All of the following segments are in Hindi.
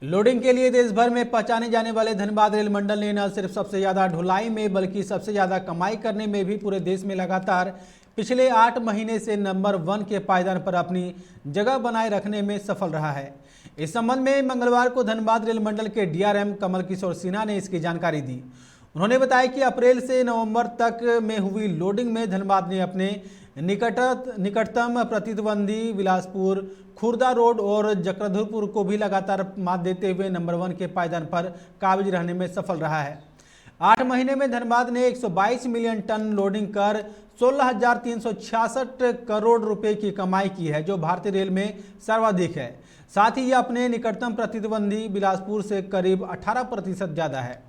लोडिंग के लिए देश भर में पहचाने जाने वाले धनबाद रेल मंडल ने न सिर्फ सबसे ज्यादा ढुलाई में बल्कि सबसे ज्यादा कमाई करने में भी पूरे देश में लगातार पिछले 8 महीने से नंबर 1 के पायदान पर अपनी जगह बनाए रखने में सफल रहा है। इस संबंध में मंगलवार को धनबाद रेल मंडल के डीआरएम कमल किशोर सिन्हा ने इसकी जानकारी दी। उन्होंने बताया कि अप्रैल से नवंबर तक में हुई लोडिंग में धनबाद ने अपने निकटतम प्रतिद्वंदी बिलासपुर, खुर्दा रोड और जक्रधरपुर को भी लगातार मात देते हुए नंबर 1 के पायदान पर काबिज रहने में सफल रहा है। 8 महीने में धनबाद ने 122 मिलियन टन लोडिंग कर 16,366 करोड़ रुपए की कमाई की है, जो भारतीय रेल में सर्वाधिक है। साथ ही यह अपने निकटतम प्रतिद्वंदी बिलासपुर से करीब 18% ज्यादा है।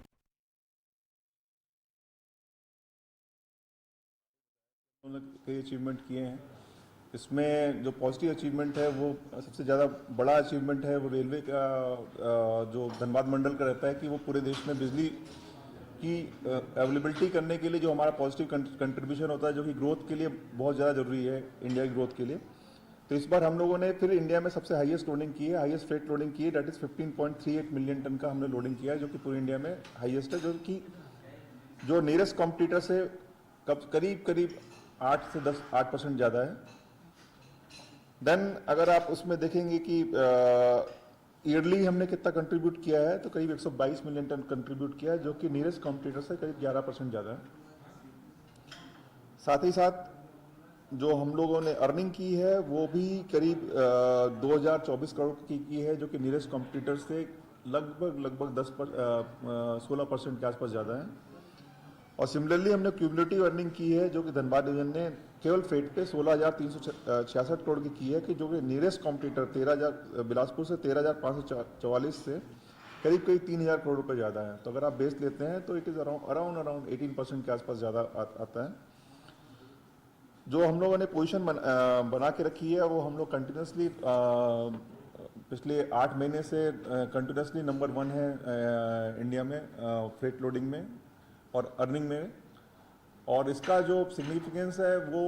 कई अचीवमेंट किए हैं। इसमें जो पॉजिटिव अचीवमेंट है वो सबसे ज़्यादा बड़ा अचीवमेंट है वो रेलवे का जो धनबाद मंडल का रहता है कि वो पूरे देश में बिजली की अवेलेबिलिटी करने के लिए जो हमारा पॉजिटिव कंट्रीब्यूशन होता है, जो कि ग्रोथ के लिए बहुत ज़्यादा ज़रूरी है, इंडिया की ग्रोथ के लिए। तो इस बार हम लोगों ने फिर इंडिया में सबसे हाईएस्ट लोडिंग की है, हाईएस्ट फ्रेट लोडिंग की है, डेट इज़ 15.38 मिलियन टन का हमने लोडिंग किया है, जो कि पूरी इंडिया में हाईएस्ट है, जो कि जो नियरेस्ट कॉम्पिटिटर से करीब 8% ज़्यादा है। देन अगर आप उसमें देखेंगे कि ईयरली हमने कितना कंट्रीब्यूट किया है, तो करीब 122 मिलियन टन कंट्रीब्यूट किया है, जो कि नियरेस्ट कॉम्पिटिटर से करीब 11% ज़्यादा है। साथ ही साथ जो हम लोगों ने अर्निंग की है वो भी करीब 2024 करोड़ की है, जो कि नियरेस्ट कॉम्पिटिटर से लगभग 16% के आसपास ज़्यादा है। और सिमिलरली हमने क्यूमुलेटिव अर्निंग की है, जो कि धनबाद डिवीजन ने केवल फ्रेट पे 16,366 करोड़ की है, कि जो कि नियरेस्ट कॉम्पिटिटर बिलासपुर से 13,544 से करीब 3,000 करोड़ रुपए ज़्यादा है। तो अगर आप बेस लेते हैं तो इट इज़ अराउंड 18% के आसपास ज़्यादा आता है। जो हम लोगों ने पोजीशन बना के रखी है वो हम लोग कंटिन्यूसली पिछले 8 महीने से कंटिन्यूसली नंबर 1 है इंडिया में फ्रेट लोडिंग में और अर्निंग में। और इसका जो सिग्निफिकेंस है वो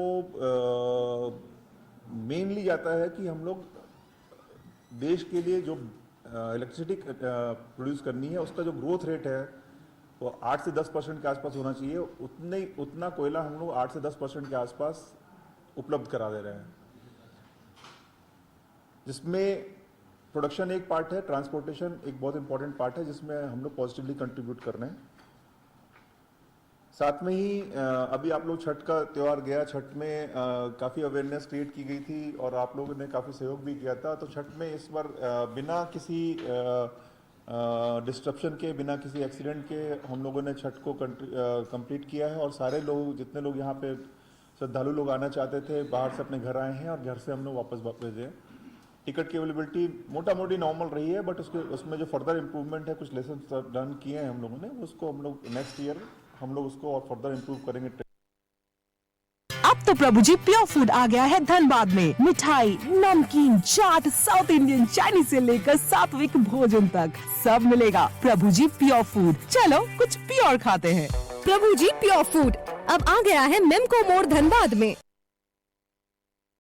मेनली जाता है कि हम लोग देश के लिए जो इलेक्ट्रिसिटी प्रोड्यूस करनी है उसका जो ग्रोथ रेट है वो 8 से 10% के आसपास होना चाहिए। उतना कोयला हम लोग 8 से 10% के आसपास उपलब्ध करा दे रहे हैं, जिसमें प्रोडक्शन एक पार्ट है, ट्रांसपोर्टेशन एक बहुत इंपॉर्टेंट पार्ट है, जिसमें हम लोग पॉजिटिवली कंट्रीब्यूट कर रहे हैं। साथ में ही अभी आप लोग छठ का त्यौहार गया, छठ में काफ़ी अवेयरनेस क्रिएट की गई थी और आप लोगों ने काफ़ी सहयोग भी किया था। तो छठ में इस बार बिना किसी डिस्ट्रप्शन के, बिना किसी एक्सीडेंट के हम लोगों ने छठ को कंप्लीट किया है। और सारे लोग, जितने लोग यहाँ पे श्रद्धालु लोग आना चाहते थे, बाहर से अपने घर आए हैं और घर से हम लोग वापस भेजे हैं। टिकट की अवेलेबिलिटी मोटा मोटी नॉर्मल रही है, बट उसमें जो फर्दर इम्प्रूवमेंट है, कुछ लेसन डन किए हैं हम लोगों ने, उसको हम लोग नेक्स्ट ईयर हम लोग उसको और फर्दर इम्प्रूव करेंगे। अब तो प्रभुजी प्योर फूड आ गया है धनबाद में। मिठाई, नमकीन, चाट, साउथ इंडियन, चाइनीज से लेकर सात्विक भोजन तक सब मिलेगा। प्रभुजी प्योर फूड, चलो कुछ प्योर खाते हैं। प्रभुजी प्योर फूड अब आ गया है मेमको मोड़ धनबाद में।